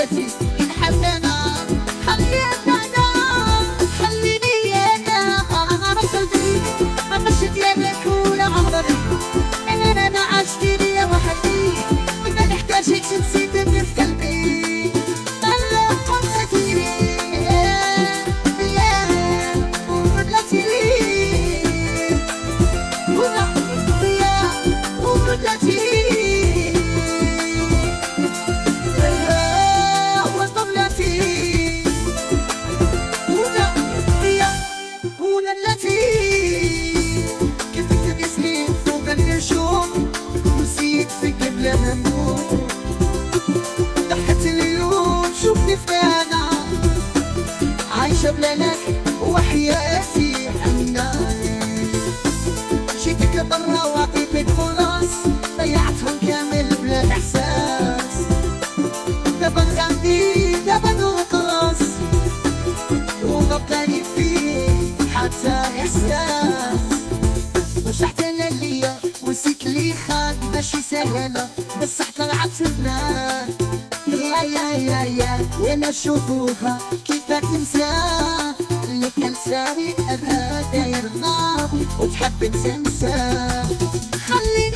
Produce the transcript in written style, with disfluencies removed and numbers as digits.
قوتي نحبنا خلينا خليني انا رصدي ما مشيت يدك ولا عمري انا عشت لي وحدي ما نحتاجك تسيبني في قلبي الله قصتي يا وبدلتي لي وبدلتي ضحت اليوم شوفني فانا عايشة بلانك وحياتي حناني جيتك برا وعطيتك خلاص ضيعتهم كامل بلا احساس دابا غادي دابا نخلص ومبقالي فيك حتى احساس رجعت انا ليا ونسيت لي خاد ماشي سهلة بصح طلعت فنان يا وانا نشوفوها كيفك تنساه اللي كان ساري ابها داير نار وتحب تنساه خليني